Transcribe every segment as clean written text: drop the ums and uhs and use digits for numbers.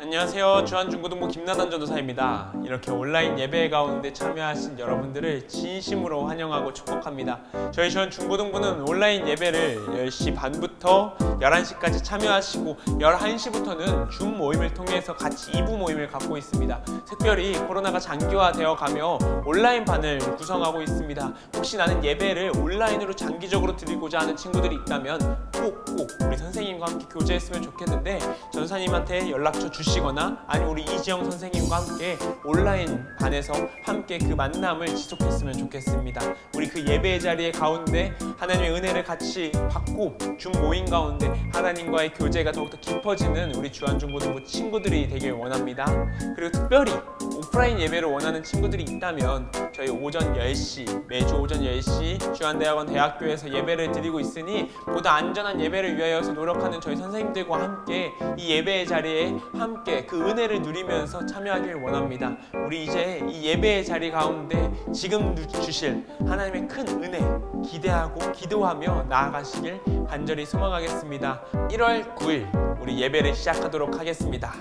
안녕하세요. 주한중고등부 김나단 전도사입니다. 이렇게 온라인 예배 가운데 참여하신 여러분들을 진심으로 환영하고 축복합니다. 저희 주한중고등부는 온라인 예배를 10시 반부터 11시까지 참여하시고 11시부터는 줌 모임을 통해서 같이 2부 모임을 갖고 있습니다. 특별히 코로나가 장기화되어 가며 온라인 반을 구성하고 있습니다. 혹시 나는 예배를 온라인으로 장기적으로 드리고자 하는 친구들이 있다면 꼭 우리 선생님과 함께 교제했으면 좋겠는데 전사님한테 연락처 주시거나 아니면 우리 이지영 선생님과 함께 온라인 반에서 함께 그 만남을 지속했으면 좋겠습니다. 우리 그 예배의 자리에 가운데 하나님의 은혜를 같이 받고 줌 모임 가운데 하나님과의 교제가 더욱더 깊어지는 우리 주한중고등부 친구들이 되길 원합니다. 그리고 특별히 오프라인 예배를 원하는 친구들이 있다면 저희 오전 10시 매주 오전 10시 주한대학원 대학교에서 예배를 드리고 있으니 보다 안전한 예배를 위하여서 노력하는 저희 선생님들과 함께 이 예배의 자리에 함께 그 은혜를 누리면서 참여하길 원합니다. 우리 이제 이 예배의 자리 가운데 지금 주실 하나님의 큰 은혜 기대하고 기도하며 나아가시길 간절히 소망하겠습니다. 1월 9일 우리 예배를 시작하도록 하겠습니다.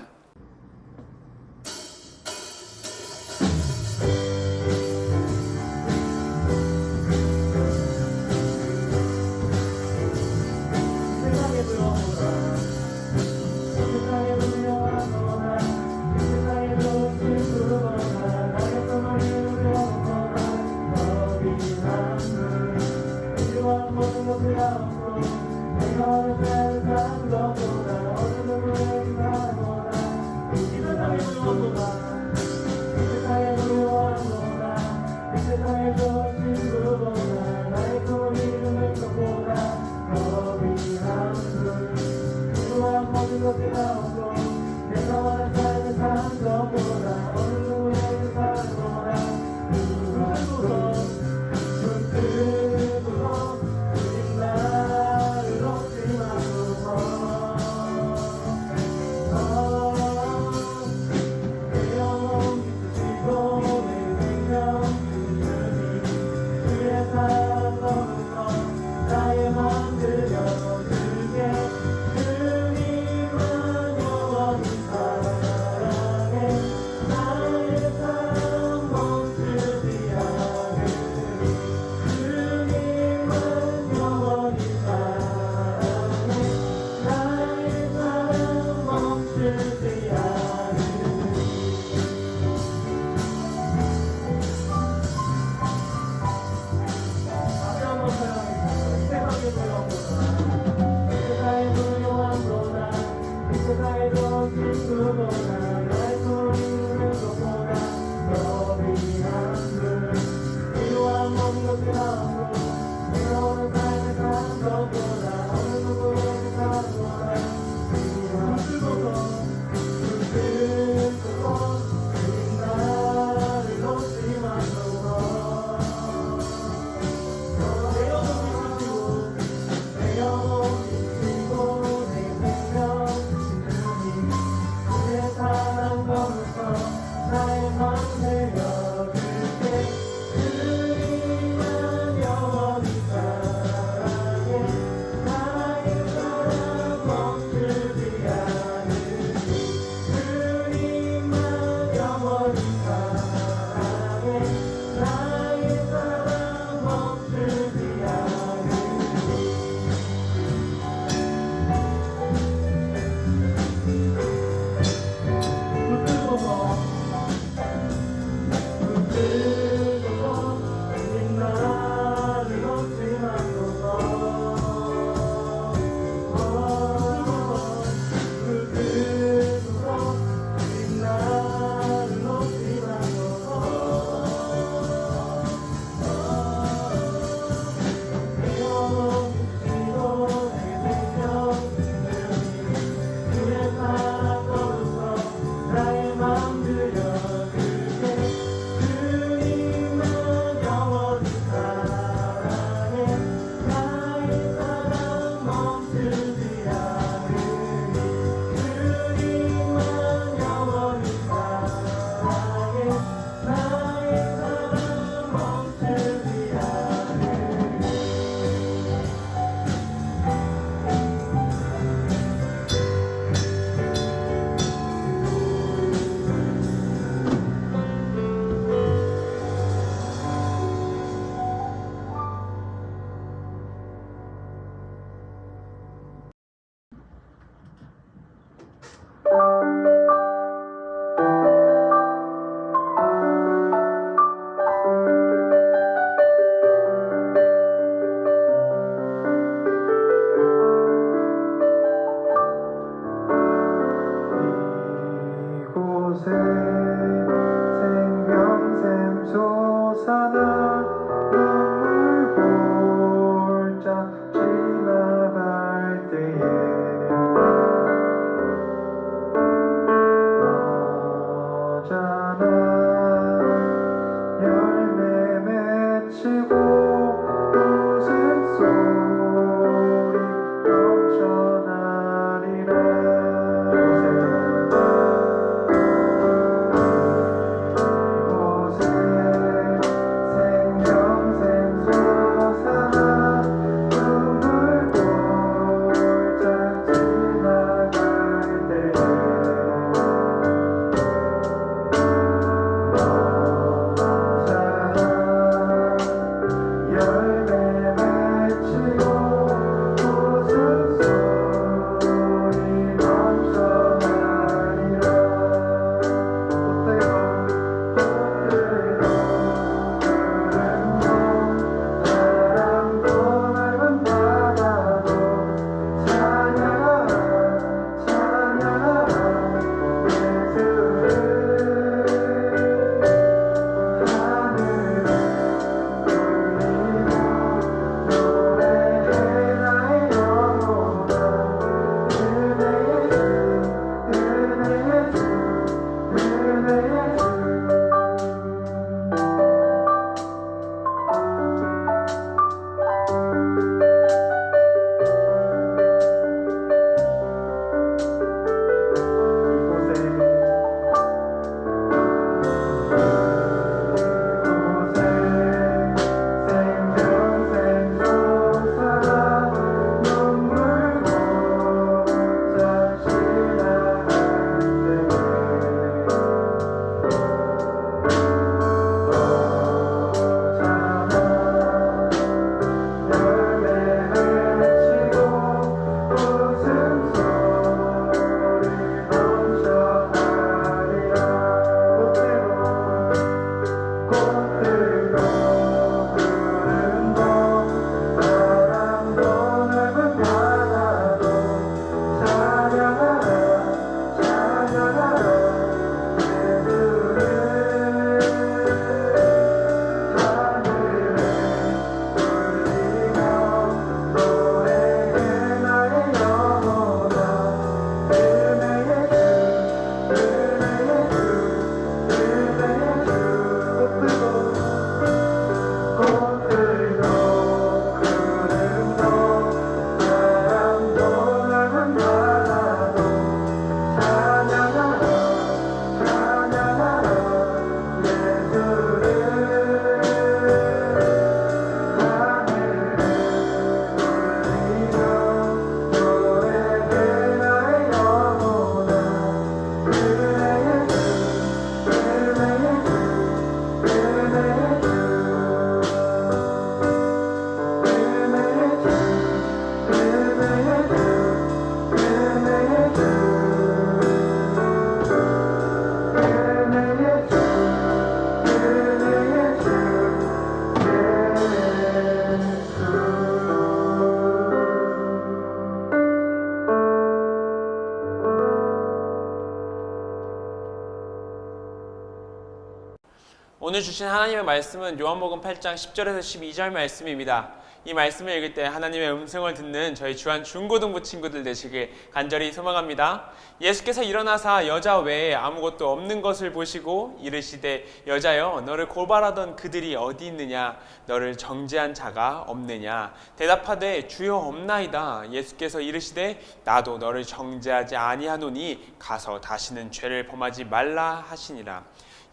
오늘 주신 하나님의 말씀은 요한복음 8장 10절에서 12절 말씀입니다. 이 말씀을 읽을 때 하나님의 음성을 듣는 저희 주한 중고등부 친구들 되시길 간절히 소망합니다. 예수께서 일어나사 여자 외에 아무것도 없는 것을 보시고 이르시되 여자여 너를 고발하던 그들이 어디 있느냐 너를 정죄한 자가 없느냐 대답하되 주여 없나이다. 예수께서 이르시되 나도 너를 정죄하지 아니하노니 가서 다시는 죄를 범하지 말라 하시니라.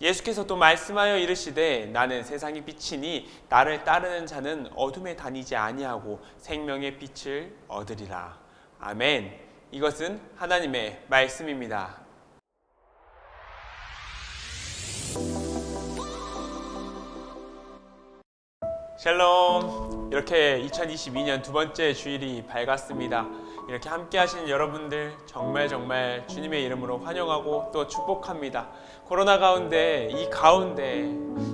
예수께서 또 말씀하여 이르시되 나는 세상의 빛이니 나를 따르는 자는 어둠에 다니지 아니하고 생명의 빛을 얻으리라. 아멘. 이것은 하나님의 말씀입니다. 샬롬. 이렇게 2022년 두 번째 주일이 밝았습니다. 이렇게 함께 하신 여러분들 정말 주님의 이름으로 환영하고 또 축복합니다. 코로나 가운데 이 가운데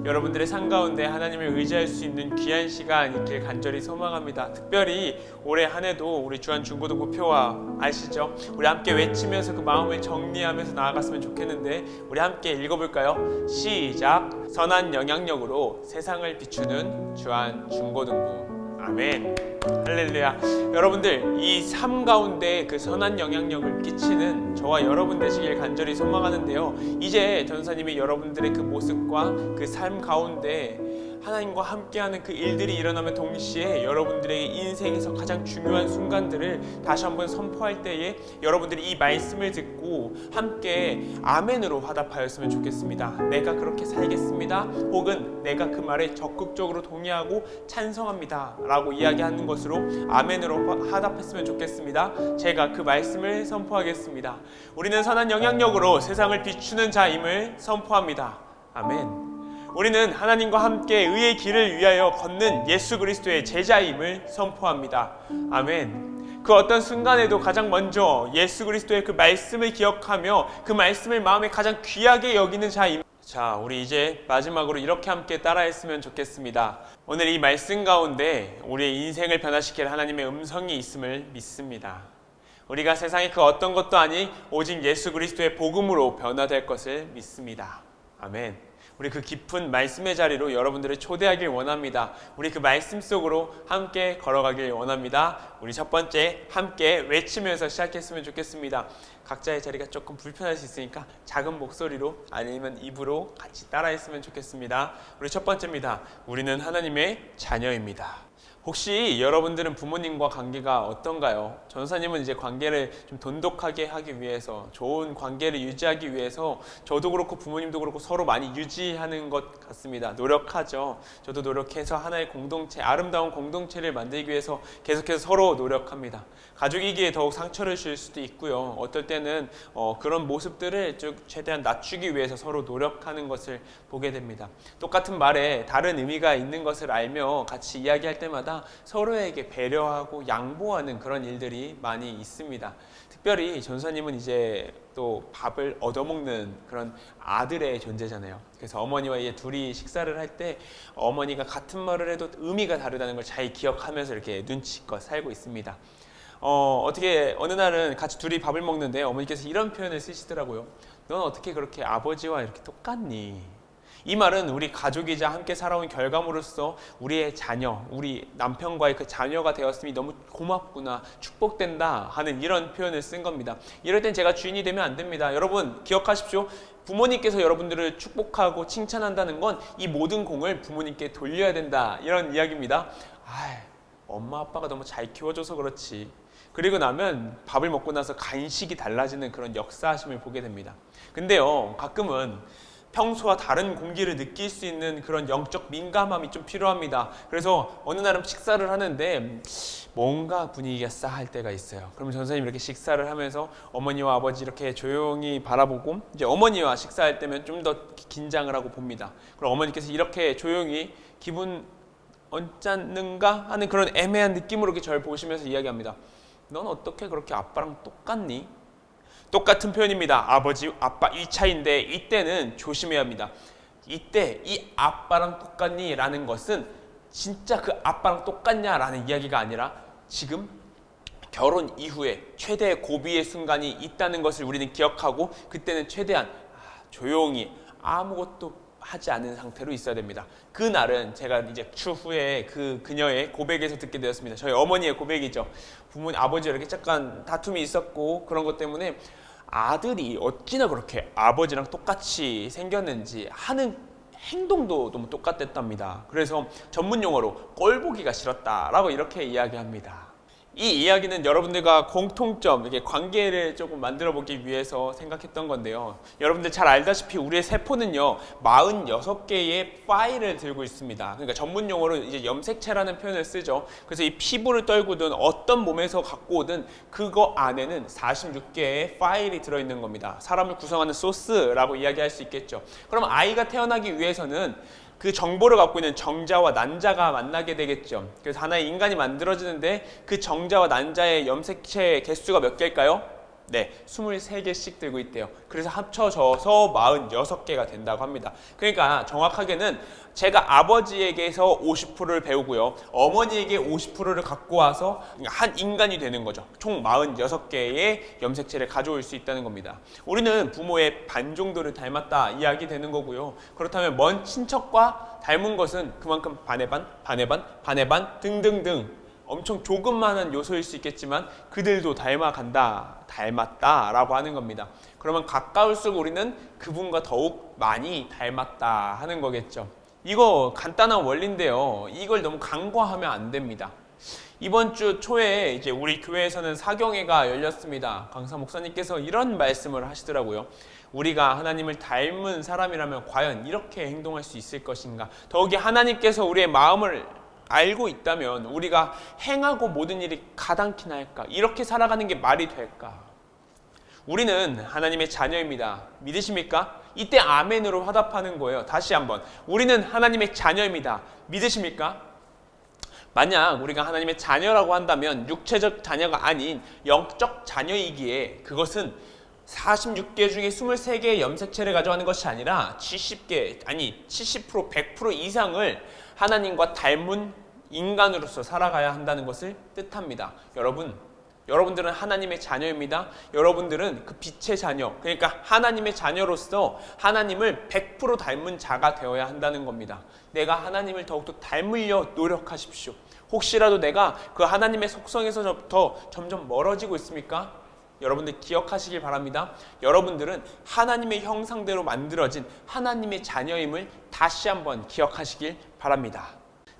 여러분들의 삶 가운데 하나님을 의지할 수 있는 귀한 시간 있길 간절히 소망합니다. 특별히 올해 한 해도 우리 주한 중고등부 표와 아시죠? 우리 함께 외치면서 그 마음을 정리하면서 나아갔으면 좋겠는데 우리 함께 읽어볼까요? 시작! 선한 영향력으로 세상을 비추는 주한 중고등부. 아멘. 할렐루야. 여러분들 이 삶 가운데 그 선한 영향력을 끼치는 저와 여러분 되시길 간절히 소망하는데요. 이제 전사님이 여러분들의 그 모습과 그 삶 가운데 하나님과 함께하는 그 일들이 일어나면 동시에 여러분들의 인생에서 가장 중요한 순간들을 다시 한번 선포할 때에 여러분들이 이 말씀을 듣고 함께 아멘으로 화답하였으면 좋겠습니다. 내가 그렇게 살겠습니다. 혹은 내가 그 말에 적극적으로 동의하고 찬성합니다 라고 이야기하는 것으로 아멘으로 화답했으면 좋겠습니다. 제가 그 말씀을 선포하겠습니다. 우리는 선한 영향력으로 세상을 비추는 자임을 선포합니다. 아멘. 우리는 하나님과 함께 의의 길을 위하여 걷는 예수 그리스도의 제자임을 선포합니다. 아멘. 그 어떤 순간에도 가장 먼저 예수 그리스도의 그 말씀을 기억하며 그 말씀을 마음에 가장 귀하게 여기는 자임. 자, 우리 이제 마지막으로 이렇게 함께 따라했으면 좋겠습니다. 오늘 이 말씀 가운데 우리의 인생을 변화시킬 하나님의 음성이 있음을 믿습니다. 우리가 세상의 그 어떤 것도 아닌 오직 예수 그리스도의 복음으로 변화될 것을 믿습니다. 아멘. 우리 그 깊은 말씀의 자리로 여러분들을 초대하길 원합니다. 우리 그 말씀 속으로 함께 걸어가길 원합니다. 우리 첫 번째 함께 외치면서 시작했으면 좋겠습니다. 각자의 자리가 조금 불편할 수 있으니까 작은 목소리로 아니면 입으로 같이 따라했으면 좋겠습니다. 우리 첫 번째입니다. 우리는 하나님의 자녀입니다. 혹시 여러분들은 부모님과 관계가 어떤가요? 전사님은 이제 관계를 좀 돈독하게 하기 위해서, 좋은 관계를 유지하기 위해서 저도 그렇고 부모님도 그렇고 서로 많이 유지하는 것 같습니다. 노력하죠. 저도 노력해서 하나의 공동체, 아름다운 공동체를 만들기 위해서 계속해서 서로 노력합니다. 가족이기에 더욱 상처를 줄 수도 있고요. 어떨 때는 그런 모습들을 최대한 낮추기 위해서 서로 노력하는 것을 보게 됩니다. 똑같은 말에 다른 의미가 있는 것을 알며 같이 이야기할 때마다 서로에게 배려하고 양보하는 그런 일들이 많이 있습니다. 특별히 전사님은 이제 또 밥을 얻어먹는 그런 아들의 존재잖아요. 그래서 어머니와 이제 둘이 식사를 할 때 어머니가 같은 말을 해도 의미가 다르다는 걸 잘 기억하면서 이렇게 눈치껏 살고 있습니다. 어떻게 어느 날은 같이 둘이 밥을 먹는데 어머니께서 이런 표현을 쓰시더라고요. 넌 어떻게 그렇게 아버지와 이렇게 똑같니? 이 말은 우리 가족이자 함께 살아온 결과물로서 우리의 자녀, 우리 남편과의 그 자녀가 되었음이 너무 고맙구나, 축복된다 하는 이런 표현을 쓴 겁니다. 이럴 땐 제가 주인이 되면 안 됩니다. 여러분 기억하십시오. 부모님께서 여러분들을 축복하고 칭찬한다는 건 이 모든 공을 부모님께 돌려야 된다, 이런 이야기입니다. 엄마 아빠가 너무 잘 키워줘서 그렇지. 그리고 나면 밥을 먹고 나서 간식이 달라지는 그런 역사하심을 보게 됩니다. 근데요, 가끔은 평소와 다른 공기를 느낄 수 있는 그런 영적 민감함이 좀 필요합니다. 그래서 어느 날은 식사를 하는데 뭔가 분위기가 싸할 때가 있어요. 그러면 전사님 이렇게 식사를 하면서 어머니와 아버지 이렇게 조용히 바라보고 이제 어머니와 식사할 때면 좀 더 긴장을 하고 봅니다. 그럼 어머니께서 이렇게 조용히 기분 언짢는가 하는 그런 애매한 느낌으로 이렇게 저를 보시면서 이야기합니다. 넌 어떻게 그렇게 아빠랑 똑같니? 똑같은 표현입니다. 아버지, 아빠 이 차이인데 이때는 조심해야 합니다. 이때 이 아빠랑 똑같니? 라는 것은 진짜 그 아빠랑 똑같냐? 라는 이야기가 아니라 지금 결혼 이후에 최대의 고비의 순간이 있다는 것을 우리는 기억하고 그때는 최대한 조용히 아무것도 하지 않은 상태로 있어야 됩니다. 그날은 제가 이제 추후에 그녀의 고백에서 듣게 되었습니다. 저희 어머니의 고백이죠. 부모님, 아버지와 이렇게 잠깐 다툼이 있었고 그런 것 때문에 아들이 어찌나 그렇게 아버지랑 똑같이 생겼는지 하는 행동도 너무 똑같았답니다. 그래서 전문 용어로 꼴보기가 싫었다라고 이렇게 이야기합니다. 이 이야기는 여러분들과 공통점, 이렇게 관계를 조금 만들어 보기 위해서 생각했던 건데요. 여러분들 잘 알다시피 우리의 세포는요, 46개의 파일을 들고 있습니다. 그러니까 전문 용어로 이제 염색체라는 표현을 쓰죠. 그래서 이 피부를 떨구든 어떤 몸에서 갖고 오든 그거 안에는 46개의 파일이 들어있는 겁니다. 사람을 구성하는 소스라고 이야기할 수 있겠죠. 그럼 아이가 태어나기 위해서는 그 정보를 갖고 있는 정자와 난자가 만나게 되겠죠. 그래서 하나의 인간이 만들어지는데 그 정자와 난자의 염색체 개수가 몇 개일까요? 네, 23개씩 들고 있대요. 그래서 합쳐져서 46개가 된다고 합니다. 그러니까 정확하게는 제가 아버지에게서 50%를 배우고요, 어머니에게 50%를 갖고 와서 한 인간이 되는 거죠. 총 46개의 염색체를 가져올 수 있다는 겁니다. 우리는 부모의 반 정도를 닮았다 이야기 되는 거고요. 그렇다면 먼 친척과 닮은 것은 그만큼 반의 반, 반의 반, 반의 반 등등등 엄청 조금만한 요소일 수 있겠지만 그들도 닮았다라고 하는 겁니다. 그러면 가까울수록 우리는 그분과 더욱 많이 닮았다 하는 거겠죠. 이거 간단한 원리인데요. 이걸 너무 간과하면 안 됩니다. 이번 주 초에 이제 우리 교회에서는 사경회가 열렸습니다. 강사 목사님께서 이런 말씀을 하시더라고요. 우리가 하나님을 닮은 사람이라면 과연 이렇게 행동할 수 있을 것인가? 더욱이 하나님께서 우리의 마음을 알고 있다면 우리가 행하고 모든 일이 가당키나 할까? 이렇게 살아가는 게 말이 될까? 우리는 하나님의 자녀입니다. 믿으십니까? 이때 아멘으로 화답하는 거예요. 다시 한번. 우리는 하나님의 자녀입니다. 믿으십니까? 만약 우리가 하나님의 자녀라고 한다면 육체적 자녀가 아닌 영적 자녀이기에 그것은 46개 중에 23개의 염색체를 가져가는 것이 아니라 70개, 아니 70%, 100% 이상을 하나님과 닮은 인간으로서 살아가야 한다는 것을 뜻합니다. 여러분들은 하나님의 자녀입니다. 여러분들은 그 빛의 자녀, 그러니까 하나님의 자녀로서 하나님을 100% 닮은 자가 되어야 한다는 겁니다. 내가 하나님을 더욱더 닮으려 노력하십시오. 혹시라도 내가 그 하나님의 속성에서부터 점점 멀어지고 있습니까? 여러분들 기억하시길 바랍니다. 여러분들은 하나님의 형상대로 만들어진 하나님의 자녀임을 다시 한번 기억하시길 바랍니다.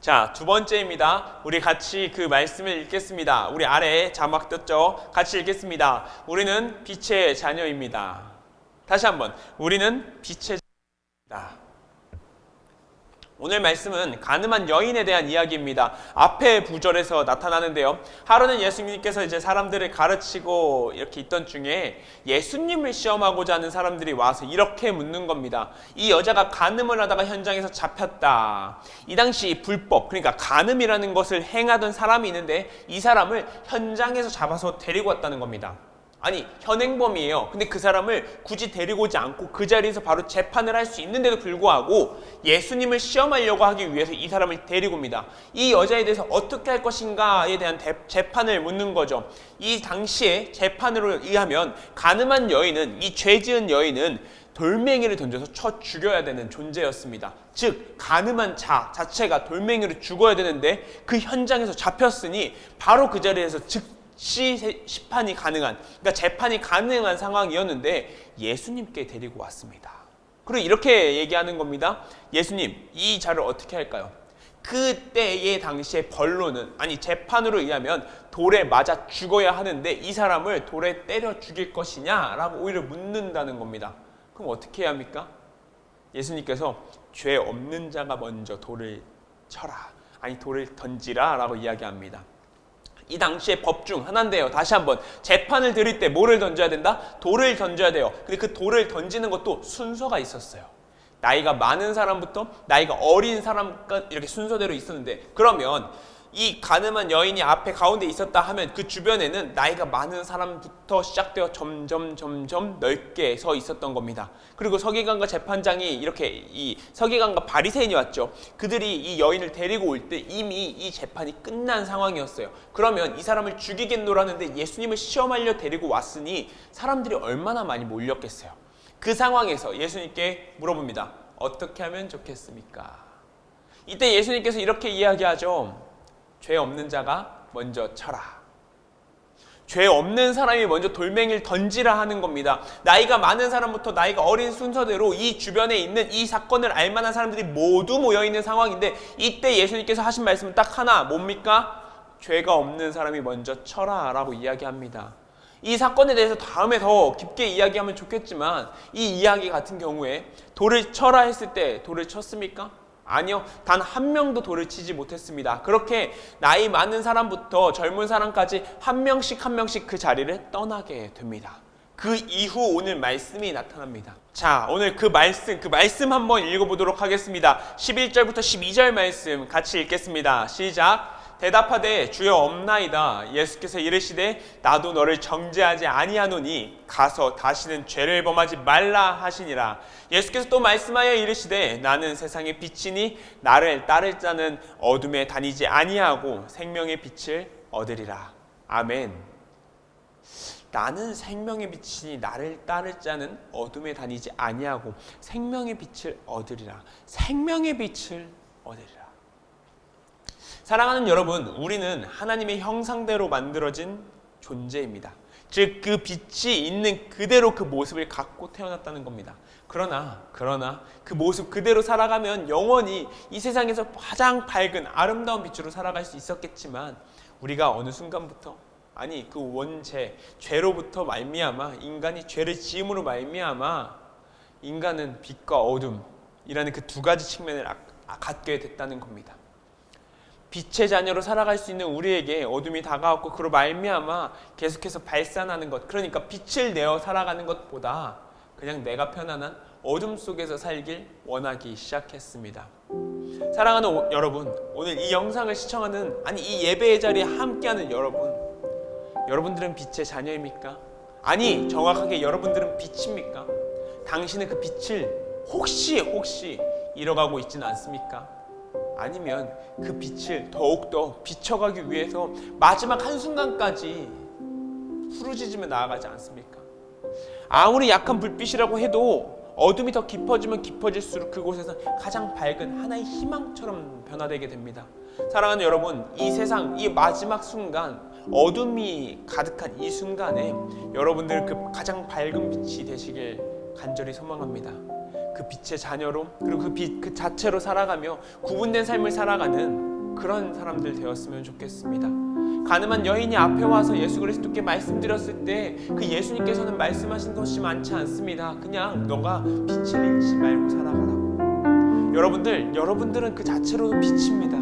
자, 두 번째입니다. 우리 같이 그 말씀을 읽겠습니다. 우리 아래에 자막 떴죠? 같이 읽겠습니다. 우리는 빛의 자녀입니다. 다시 한번. 우리는 빛의 자녀입니다. 오늘 말씀은 가늠한 여인에 대한 이야기입니다. 앞에 구절에서 나타나는데요. 하루는 예수님께서 이제 사람들을 가르치고 이렇게 있던 중에 예수님을 시험하고자 하는 사람들이 와서 이렇게 묻는 겁니다. 이 여자가 간음을 하다가 현장에서 잡혔다. 이 당시 불법, 그러니까 간음이라는 것을 행하던 사람이 있는데 이 사람을 현장에서 잡아서 데리고 왔다는 겁니다. 아니, 현행범이에요. 근데 그 사람을 굳이 데리고 오지 않고 그 자리에서 바로 재판을 할 수 있는데도 불구하고 예수님을 시험하려고 하기 위해서 이 사람을 데리고 옵니다. 이 여자에 대해서 어떻게 할 것인가에 대한 재판을 묻는 거죠. 이 당시에 재판으로 의하면 간음한 여인은, 이 죄지은 여인은 돌멩이를 던져서 쳐 죽여야 되는 존재였습니다. 즉 간음한 자 자체가 돌멩이로 죽어야 되는데 그 현장에서 잡혔으니 바로 그 자리에서 시판이 가능한, 그러니까 재판이 가능한 상황이었는데 예수님께 데리고 왔습니다. 그리고 이렇게 얘기하는 겁니다. 예수님, 이 자를 어떻게 할까요? 그때의 당시의 번로는, 아니 재판으로 의하면 돌에 맞아 죽어야 하는데 이 사람을 돌에 때려 죽일 것이냐라고 오히려 묻는다는 겁니다. 그럼 어떻게 해야 합니까? 예수님께서 죄 없는 자가 먼저 돌을 쳐라, 아니 돌을 던지라 라고 이야기합니다. 이 당시의 법 중 하나인데요. 다시 한번, 재판을 드릴 때 뭐를 던져야 된다? 돌을 던져야 돼요. 근데 그 돌을 던지는 것도 순서가 있었어요. 나이가 많은 사람부터 나이가 어린 사람까지 이렇게 순서대로 있었는데, 그러면 이 간음한 여인이 앞에 가운데 있었다 하면 그 주변에는 나이가 많은 사람부터 시작되어 점점 넓게 서 있었던 겁니다. 그리고 서기관과 재판장이 이렇게, 이 서기관과 바리새인이 왔죠. 그들이 이 여인을 데리고 올 때 이미 이 재판이 끝난 상황이었어요. 그러면 이 사람을 죽이겠노라는데 예수님을 시험하려 데리고 왔으니 사람들이 얼마나 많이 몰렸겠어요. 그 상황에서 예수님께 물어봅니다. 어떻게 하면 좋겠습니까? 이때 예수님께서 이렇게 이야기하죠. 죄 없는 자가 먼저 쳐라. 죄 없는 사람이 먼저 돌멩이를 던지라 하는 겁니다. 나이가 많은 사람부터 나이가 어린 순서대로 이 주변에 있는 이 사건을 알만한 사람들이 모두 모여있는 상황인데, 이때 예수님께서 하신 말씀은 딱 하나, 뭡니까? 죄가 없는 사람이 먼저 쳐라 라고 이야기합니다. 이 사건에 대해서 다음에 더 깊게 이야기하면 좋겠지만, 이 이야기 같은 경우에 돌을 쳐라 했을 때 돌을 쳤습니까? 아니요. 단 한 명도 돌을 치지 못했습니다. 그렇게 나이 많은 사람부터 젊은 사람까지 한 명씩 그 자리를 떠나게 됩니다. 그 이후 오늘 말씀이 나타납니다. 자, 오늘 그 말씀 한번 읽어보도록 하겠습니다. 11절부터 12절 말씀 같이 읽겠습니다. 시작. 대답하되 주여 없나이다. 예수께서 이르시되 나도 너를 정죄하지 아니하노니 가서 다시는 죄를 범하지 말라 하시니라. 예수께서 또 말씀하여 이르시되 나는 세상의 빛이니 나를 따를 자는 어둠에 다니지 아니하고 생명의 빛을 얻으리라. 아멘. 나는 생명의 빛이니 나를 따를 자는 어둠에 다니지 아니하고 생명의 빛을 얻으리라. 생명의 빛을 얻으리라. 사랑하는 여러분, 우리는 하나님의 형상대로 만들어진 존재입니다. 즉 그 빛이 있는 그대로 그 모습을 갖고 태어났다는 겁니다. 그러나 그 모습 그대로 살아가면 영원히 이 세상에서 가장 밝은 아름다운 빛으로 살아갈 수 있었겠지만, 우리가 어느 순간부터, 아니 그 원죄, 죄로부터 말미암아, 인간이 죄를 지음으로 말미암아 인간은 빛과 어둠이라는 그 두 가지 측면을 갖게 됐다는 겁니다. 빛의 자녀로 살아갈 수 있는 우리에게 어둠이 다가왔고, 그로 말미암아 계속해서 발산하는 것, 그러니까 빛을 내어 살아가는 것보다 그냥 내가 편안한 어둠 속에서 살길 원하기 시작했습니다. 사랑하는 여러분, 오늘 이 영상을 시청하는, 아니 이 예배의 자리에 함께하는 여러분들은 빛의 자녀입니까? 아니 정확하게 여러분들은 빛입니까? 당신은 그 빛을 혹시 잃어가고 있지는 않습니까? 아니면 그 빛을 더욱더 비춰가기 위해서 마지막 한순간까지 부르짖으며 나아가지 않습니까? 아무리 약한 불빛이라고 해도 어둠이 더 깊어지면 깊어질수록 그곳에서 가장 밝은 하나의 희망처럼 변화되게 됩니다. 사랑하는 여러분, 이 세상, 이 마지막 순간, 어둠이 가득한 이 순간에 여러분들 그 가장 밝은 빛이 되시길 간절히 소망합니다. 그 빛의 자녀로, 그리고 그 빛 그 자체로 살아가며 구분된 삶을 살아가는 그런 사람들 되었으면 좋겠습니다. 가늠한 여인이 앞에 와서 예수 그리스도께 말씀드렸을 때 그 예수님께서는 말씀하신 것이 많지 않습니다. 그냥 너가 빛을 잃지 말고 살아가라고. 여러분들은 그 자체로도 빛입니다.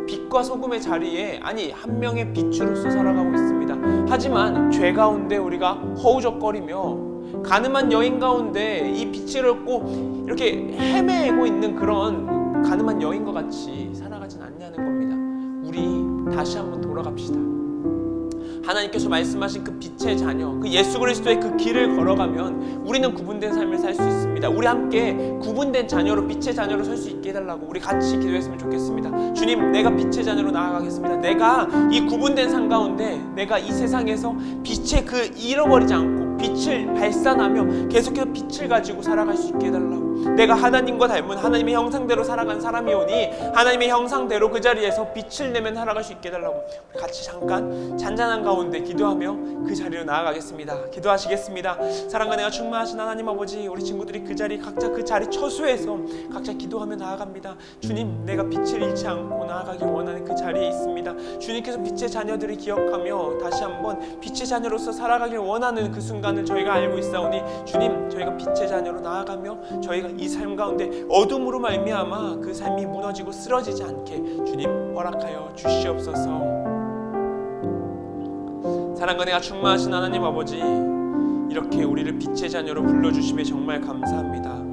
빛과 소금의 자리에, 아니 한 명의 빛으로서 살아가고 있습니다. 하지만 죄 가운데 우리가 허우적거리며 가늠한 여인 가운데 이 빛을 얻고 이렇게 헤매고 있는 그런 가늠한 여인과 같이 살아가진 않냐는 겁니다. 우리 다시 한번 돌아갑시다. 하나님께서 말씀하신 그 빛의 자녀, 그 예수 그리스도의 그 길을 걸어가면 우리는 구분된 삶을 살 수 있습니다. 우리 함께 구분된 자녀로, 빛의 자녀로 설 수 있게 해달라고 우리 같이 기도했으면 좋겠습니다. 주님, 내가 빛의 자녀로 나아가겠습니다. 내가 이 구분된 삶 가운데, 내가 이 세상에서 빛의 그 잃어버리지 않고 빛을 발산하며 계속해서 빛을 가지고 살아갈 수 있게 해달라고. 내가 하나님과 닮은 하나님의 형상대로 살아간 사람이오니 하나님의 형상대로 그 자리에서 빛을 내며 살아갈 수 있게 해달라고. 우리 같이 잠깐 잔잔한 가운데 기도하며 그 자리로 나아가겠습니다. 기도하시겠습니다. 사랑과 내가 충만하신 하나님 아버지, 우리 친구들이 그 자리, 각자 그 자리 처소에서 각자 기도하며 나아갑니다. 주님, 내가 빛을 잃지 않고 나아가길 원하는 그 자리에 있습니다. 주님께서 빛의 자녀들을 기억하며 다시 한번 빛의 자녀로서 살아가길 원하는 그 순간을 저희가 알고 있사오니, 주님, 저희가 빛의 자녀로 나아가며 저희가 이 삶 가운데 어둠으로 말미암아 그 삶이 무너지고 쓰러지지 않게 주님 허락하여 주시옵소서. 사랑과 내가 충만하신 하나님 아버지, 이렇게 우리를 빛의 자녀로 불러주심에 정말 감사합니다.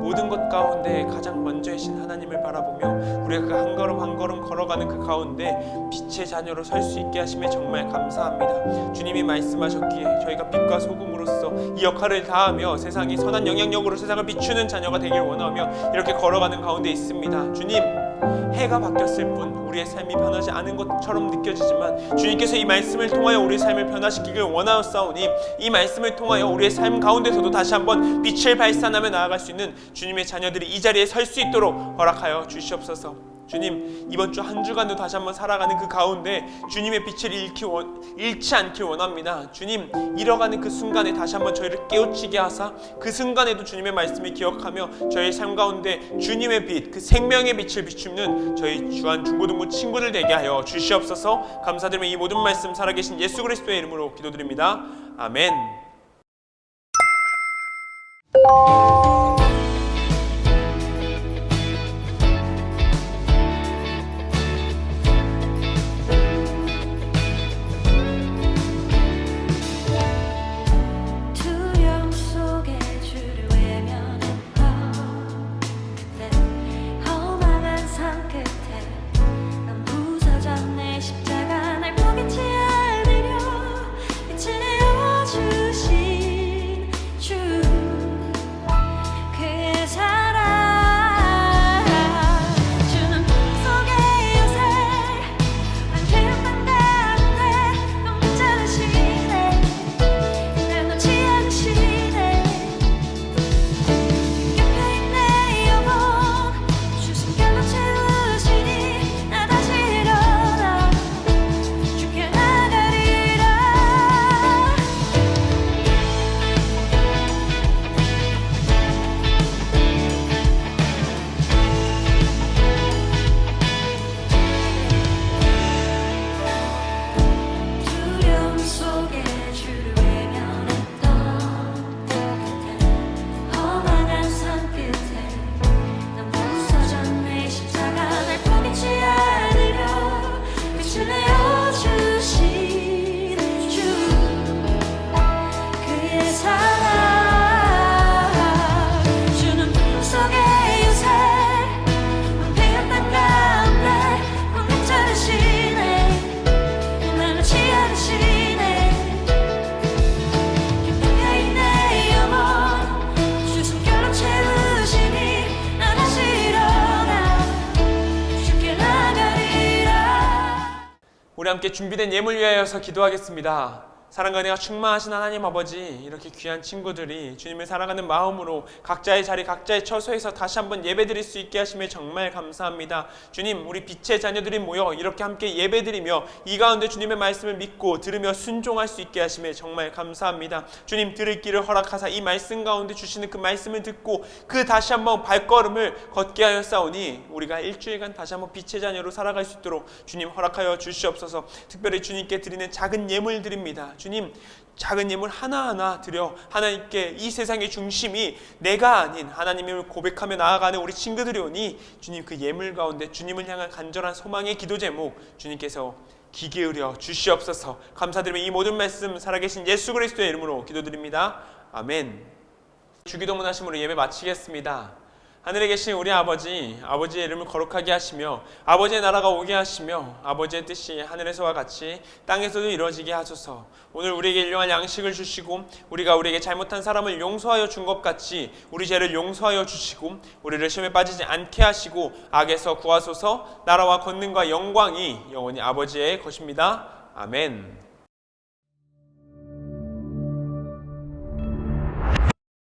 모든 것 가운데 가장 먼저이신 하나님을 바라보며 우리가 그 한 걸음 한 걸음 걸어가는 그 가운데 빛의 자녀로 설 수 있게 하심에 정말 감사합니다. 주님이 말씀하셨기에 저희가 빛과 소금으로서 이 역할을 다하며 세상이 선한 영향력으로 세상을 비추는 자녀가 되길 원하며 이렇게 걸어가는 가운데 있습니다. 주님, 해가 바뀌었을 뿐 우리의 삶이 변하지 않은 것처럼 느껴지지만 주님께서 이 말씀을 통하여 우리의 삶을 변화시키길 원하였사오니 이 말씀을 통하여 우리의 삶 가운데서도 다시 한번 빛을 발산하며 나아갈 수 있는 주님의 자녀들이 이 자리에 설 수 있도록 허락하여 주시옵소서. 주님, 이번 주 한 주간도 다시 한번 살아가는 그 가운데 주님의 빛을 잃지 않길 원합니다. 주님, 잃어가는 그 순간에 다시 한번 저희를 깨우치게 하사 그 순간에도 주님의 말씀을 기억하며 저희 삶 가운데 주님의 빛, 그 생명의 빛을 비추는 저희 주한 중고등부 친구들 되게 하여 주시옵소서. 감사드리며 이 모든 말씀 살아계신 예수 그리스도의 이름으로 기도드립니다. 아멘. 우리 함께 준비된 예물 위하여서 기도하겠습니다. 사랑과 은혜가 충만하신 하나님 아버지, 이렇게 귀한 친구들이 주님을 사랑하는 마음으로 각자의 자리 각자의 처소에서 다시 한번 예배드릴 수 있게 하심에 정말 감사합니다. 주님, 우리 빛의 자녀들이 모여 이렇게 함께 예배드리며 이 가운데 주님의 말씀을 믿고 들으며 순종할 수 있게 하심에 정말 감사합니다. 주님, 들을 길을 허락하사 이 말씀 가운데 주시는 그 말씀을 듣고 그 다시 한번 발걸음을 걷게 하였사오니 우리가 일주일간 다시 한번 빛의 자녀로 살아갈 수 있도록 주님 허락하여 주시옵소서. 특별히 주님께 드리는 작은 예물 드립니다. 주님, 작은 예물 하나하나 드려 하나님께 이 세상의 중심이 내가 아닌 하나님을 고백하며 나아가는 우리 친구들이 오니 주님, 그 예물 가운데 주님을 향한 간절한 소망의 기도 제목 주님께서 귀 기울여 주시옵소서. 감사드리며 이 모든 말씀 살아계신 예수 그리스도의 이름으로 기도드립니다. 아멘. 주기도문 하심으로 예배 마치겠습니다. 하늘에 계신 우리 아버지, 아버지의 이름을 거룩하게 하시며 아버지의 나라가 오게 하시며 아버지의 뜻이 하늘에서와 같이 땅에서도 이루어지게 하소서. 오늘 우리에게 일용할 양식을 주시고 우리가 우리에게 잘못한 사람을 용서하여 준 것 같이 우리 죄를 용서하여 주시고 우리를 시험에 빠지지 않게 하시고 악에서 구하소서. 나라와 권능과 영광이 영원히 아버지의 것입니다. 아멘.